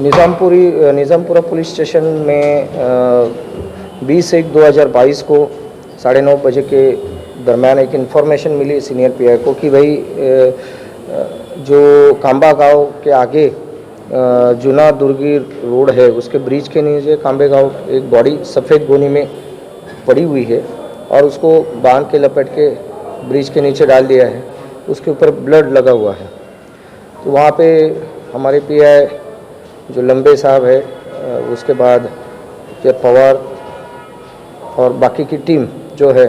Nizampura police station में 20/1/2022 को 9:30 बजे के दरमियान एक इन्फॉर्मेशन मिली सीनियर पीआई को कि भाई जो कांबा गांव के आगे जूना दुर्गी रोड है उसके ब्रिज के नीचे कांबे गांव एक बॉडी सफ़ेद गोनी में पड़ी हुई है और उसको बांध के लपेट के ब्रिज के नीचे डाल दिया है, उसके ऊपर ब्लड लगा हुआ है। तो वहाँ पे हमारे पीआई जो लंबे साहब है, उसके बाद के पवार और बाकी की टीम जो है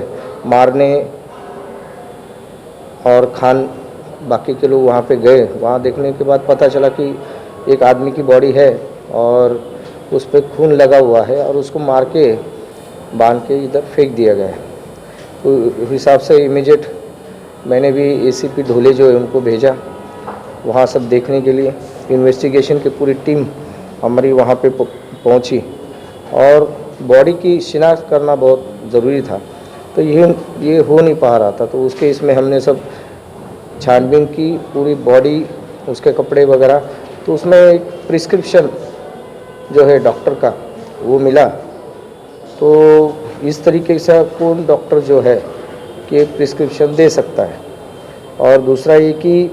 मारने और खान बाकी के लोग वहाँ पे गए। वहाँ देखने के बाद पता चला कि एक आदमी की बॉडी है और उस पर खून लगा हुआ है और उसको मार के बांध के इधर फेंक दिया गया है। तो हिसाब से इमीडिएट मैंने भी एसीपी ढोले जो है उनको भेजा वहाँ सब देखने के लिए। इन्वेस्टिगेशन की पूरी टीम हमारी वहाँ पे पहुँची और बॉडी की शिनाख्त करना बहुत ज़रूरी था, तो ये हो नहीं पा रहा था। तो उसके इसमें हमने सब छानबीन की पूरी बॉडी, उसके कपड़े वगैरह, तो उसमें एक प्रिस्क्रिप्शन जो है डॉक्टर का वो मिला। तो इस तरीके से कौन डॉक्टर जो है कि प्रिस्क्रिप्शन दे सकता है। और दूसरा ये कि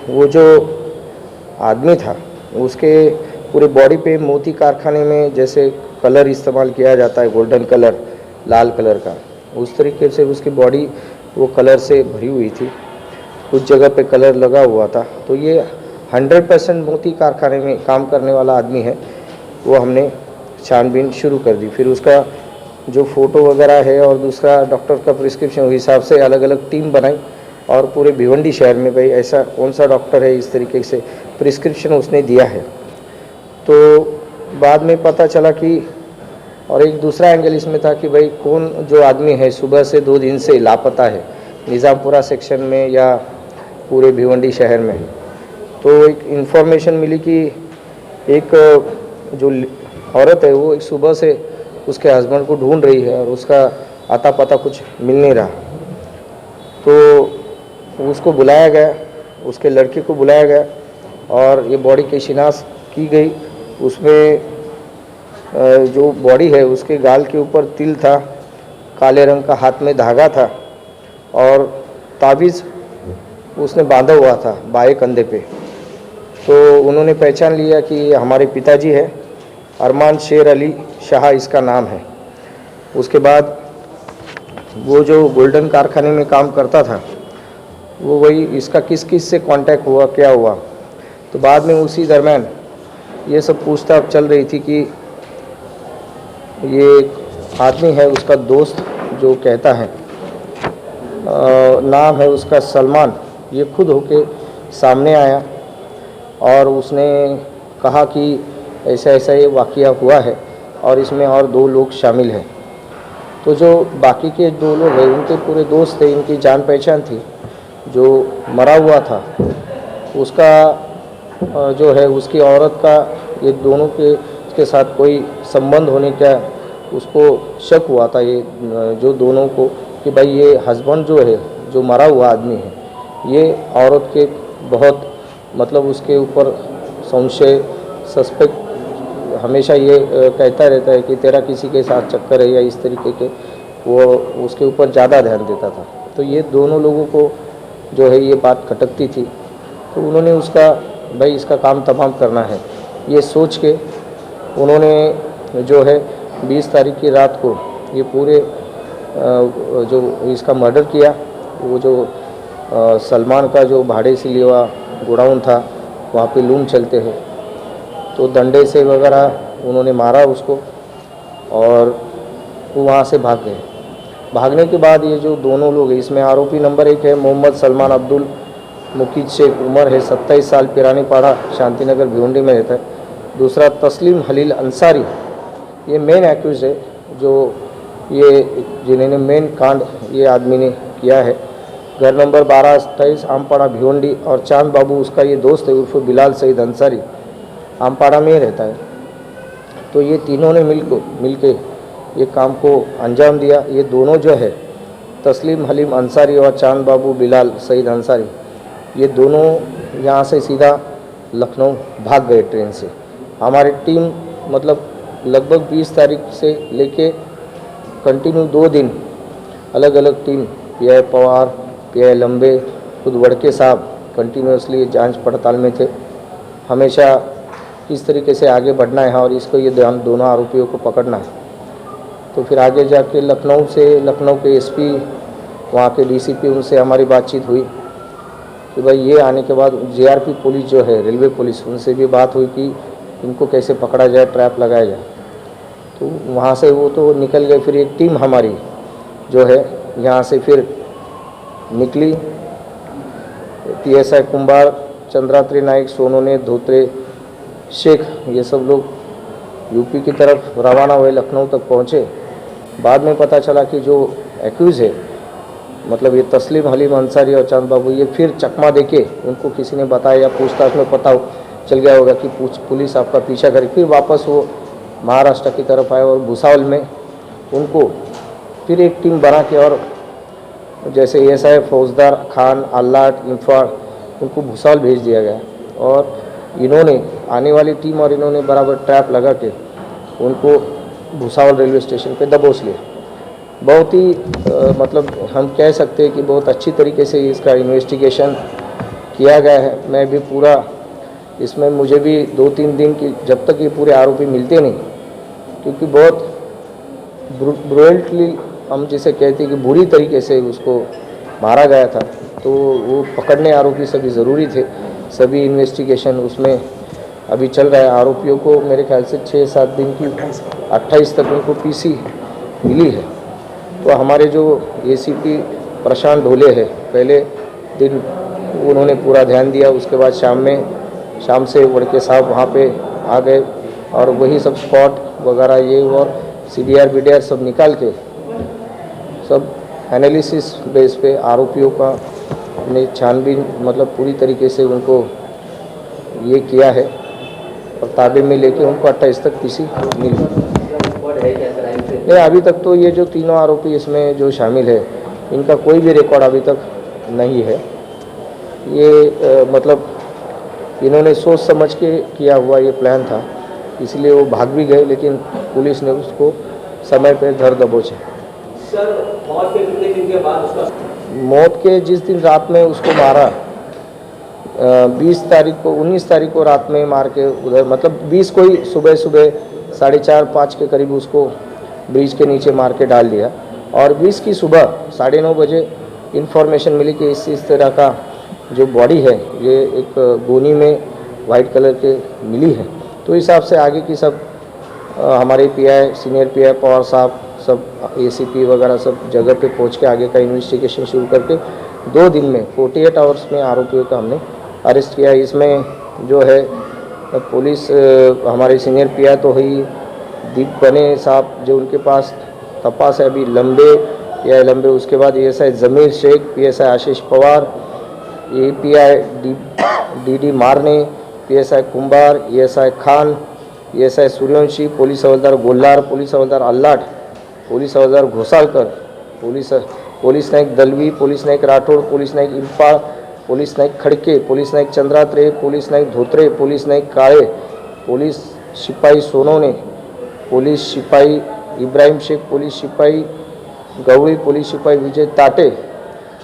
वो जो आदमी था उसके पूरे बॉडी पे मोती कारखाने में जैसे कलर इस्तेमाल किया जाता है, गोल्डन कलर, लाल कलर का, उस तरीके से उसकी बॉडी वो कलर से भरी हुई थी, कुछ जगह पे कलर लगा हुआ था। तो ये 100% मोती कारखाने में काम करने वाला आदमी है। वो हमने छानबीन शुरू कर दी। फिर उसका जो फ़ोटो वगैरह है और दूसरा डॉक्टर का प्रिस्क्रिप्शन हिसाब से अलग अलग टीम बनाई और पूरे भिवंडी शहर में भाई ऐसा कौन सा डॉक्टर है इस तरीके से प्रिस्क्रिप्शन उसने दिया है। तो बाद में पता चला कि और एक दूसरा एंगल इसमें था कि भाई कौन जो आदमी है सुबह से 2 दिन से लापता है निज़ामपुरा सेक्शन में या पूरे भिवंडी शहर में। तो एक इन्फॉर्मेशन मिली कि एक जो औरत है वो एक सुबह से उसके हस्बैंड को ढूंढ रही है और उसका आता पता कुछ मिल नहीं रहा। तो उसको बुलाया गया, उसके लड़के को बुलाया गया और ये बॉडी की शिनाख्त की गई। उसमें जो बॉडी है उसके गाल के ऊपर तिल था, काले रंग का हाथ में धागा था और ताबीज़ उसने बांधा हुआ था बाएं कंधे पे। तो उन्होंने पहचान लिया कि ये हमारे पिताजी है, अरमान शेर अली शाह इसका नाम है। उसके बाद वो जो गोल्डन कारखाने में काम करता था वो वही इसका किस किस से कांटेक्ट हुआ, क्या हुआ। तो बाद में उसी दरमियान ये सब पूछताछ चल रही थी कि ये आदमी है उसका दोस्त जो कहता है, नाम है उसका सलमान, ये खुद होके सामने आया और उसने कहा कि ऐसा ऐसा ये वाक़या हुआ है और इसमें और 2 लोग शामिल हैं। तो जो बाकी के 2 लोग हैं उनके पूरे दोस्त थे, इनकी जान पहचान थी। जो मरा हुआ था उसका जो है उसकी औरत का ये दोनों के साथ कोई संबंध होने का उसको शक हुआ था, ये जो दोनों को, कि भाई ये हस्बैंड जो है जो मरा हुआ आदमी है ये औरत के बहुत मतलब उसके ऊपर संशय, सस्पेक्ट हमेशा ये कहता रहता है कि तेरा किसी के साथ चक्कर है या इस तरीके के, वो उसके ऊपर ज़्यादा ध्यान देता था। तो ये दोनों लोगों को जो है ये बात खटकती थी। तो उन्होंने उसका भाई इसका काम तमाम करना है ये सोच के उन्होंने जो है 20 तारीख की रात को ये पूरे जो इसका मर्डर किया। वो जो सलमान का जो भाड़े से लिया हुआ गोडाउन था वहाँ पे लूम चलते हैं, तो डंडे से वगैरह उन्होंने मारा उसको और वो वहाँ से भाग गए। भागने के बाद ये जो दोनों लोग हैं इसमें आरोपी नंबर 1 है मोहम्मद सलमान अब्दुल मुकीद शेख, उम्र है 27 साल, पिरानीपाड़ा शांतिनगर भिवंडी में रहता है। दूसरा तस्लीम हलील अंसारी, ये मेन एक्यूज है जो ये जिन्होंने मेन कांड ये आदमी ने किया है। घर नंबर 12-27 आमपाड़ा भिवंडी और चांद बाबू उसका ये दोस्त है उर्फ बिलाल सईद अंसारी, आमपाड़ा में ही रहता है। तो ये तीनों ने मिलके ये काम को अंजाम दिया। ये दोनों जो है तस्लीम हलीम अंसारी और चांद बाबू बिलाल सईद अंसारी, ये दोनों यहाँ से सीधा लखनऊ भाग गए ट्रेन से। हमारी टीम मतलब लगभग 20 तारीख से लेके कंटिन्यू 2 दिन अलग अलग टीम पीआई पवार, पीआई लंबे, खुद वड़के साहब कंटिन्यूसली जांच पड़ताल में थे। हमेशा किस तरीके से आगे बढ़ना है और इसको ये दोनों आरोपियों को पकड़ना है। तो फिर आगे जाके लखनऊ के एसपी, वहाँ के डीसीपी, उनसे हमारी बातचीत हुई कि भाई ये आने के बाद जीआरपी पुलिस जो है, रेलवे पुलिस, उनसे भी बात हुई कि इनको कैसे पकड़ा जाए, ट्रैप लगाया जाए। तो वहाँ से वो तो निकल गए। फिर एक टीम हमारी जो है यहाँ से फिर निकली। पीएसआई कुंभार, चंद्रात्री नाइक, सोनोने, धोत्रे, शेख, ये सब लोग यूपी की तरफ रवाना हुए, लखनऊ तक पहुँचे। बाद में पता चला कि जो एक्यूज़ है, मतलब ये तस्लीम हलीम अंसारी और चांद बाबू, ये फिर चकमा देके उनको किसी ने बताया या पूछताछ में पता चल गया होगा कि पुलिस आपका पीछा करे। फिर वापस वो महाराष्ट्र की तरफ आए और भुसावल में उनको फिर एक टीम बना के, और जैसे एएसआई फौजदार खान, अल्लाट, इंफाड़, उनको भुसावल भेज दिया गया। और इन्होंने आने वाली टीम और इन्होंने बराबर ट्रैप लगा के उनको भुसावल रेलवे स्टेशन पे दबोच लिया। बहुत ही मतलब हम कह सकते हैं कि बहुत अच्छी तरीके से इसका इन्वेस्टिगेशन किया गया है। मैं भी पूरा इसमें, मुझे भी 2-3 दिन की, जब तक ये पूरे आरोपी मिलते नहीं, क्योंकि बहुत ब्रुटली, हम जिसे कहते हैं कि बुरी तरीके से उसको मारा गया था, तो वो पकड़ने आरोपी सभी ज़रूरी थे। सभी इन्वेस्टिगेशन उसमें अभी चल रहा है। आरोपियों को मेरे ख्याल से 6-7 दिन की, 28 तक उनको पीसी मिली है। तो हमारे जो एसीपी प्रशांत ढोले है, पहले दिन उन्होंने पूरा ध्यान दिया। उसके बाद शाम से वड़के साहब वहाँ पे आ गए और वही सब स्पॉट वगैरह ये और सीडीआर बीडीआर सब निकाल के सब एनालिसिस बेस पे आरोपियों का ने छानबीन मतलब पूरी तरीके से उनको ये किया है और ताबे में लेके उनको 28 तक पीसी मिली। नहीं, अभी तक तो ये जो तीनों आरोपी इसमें जो शामिल है, इनका कोई भी रिकॉर्ड अभी तक नहीं है। ये मतलब इन्होंने सोच समझ के किया हुआ ये प्लान था, इसलिए वो भाग भी गए, लेकिन पुलिस ने उसको समय पर धर दबोचा। सर, मौत के कितने दिन के बाद उसका? मौत के जिस दिन रात में उसको मारा, 19 तारीख को रात में मार के उधर, मतलब 20 को ही सुबह 4:30-5 के करीब उसको ब्रिज के नीचे मार के डाल दिया। और 20 की सुबह 9:30 बजे इन्फॉर्मेशन मिली कि इस तरह का जो बॉडी है ये एक गोनी में वाइट कलर के मिली है। तो इस हिसाब से आगे की सब हमारे पीआई, सीनियर पीआई पवार साहब, सब एसीपी वगैरह सब जगह पे पहुंच के आगे का इन्वेस्टिगेशन शुरू करके 2 दिन में 48 आवर्स में आरोपियों का हमने अरेस्ट किया। इसमें जो है पुलिस, हमारे सीनियर पीआई तो ही दीप बने साहब, जो उनके पास तपास है अभी पीआई लंबे, उसके बाद ASI Zameer Shaikh, PSI Ashish Pawar, API DD Marne, PSI Kumbhar, ASI Khan, ASI Suryavanshi, police हवलदार गोल्लार, पुलिस हवलदार अल्लाट, पुलिस हवलदार घोसालकर, पुलिस नायक दलवी, पुलिस नायक राठौड़, पुलिस नायक इंफाड़, पुलिस नायक खड़के, पुलिस नायक चंद्रात्रे, पुलिस नायक धोत्रे, पुलिस नायक काळे, पुलिस सिपाही सोनोने, पुलिस सिपाही इब्राहिम शेख, पुलिस सिपाही गवड़ी, पुलिस सिपाही विजय ताटे,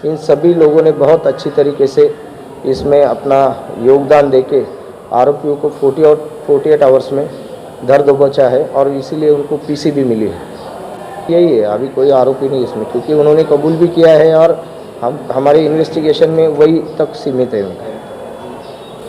इन सभी लोगों ने बहुत अच्छी तरीके से इसमें अपना योगदान देके आरोपियों को 48 आवर्स में धर दबोचा है और इसीलिए उनको पीसी भी मिली है। यही है, अभी कोई आरोपी नहीं इसमें, क्योंकि उन्होंने कबूल भी किया है और हमारे इन्वेस्टिगेशन में वही तक सीमित है उनका।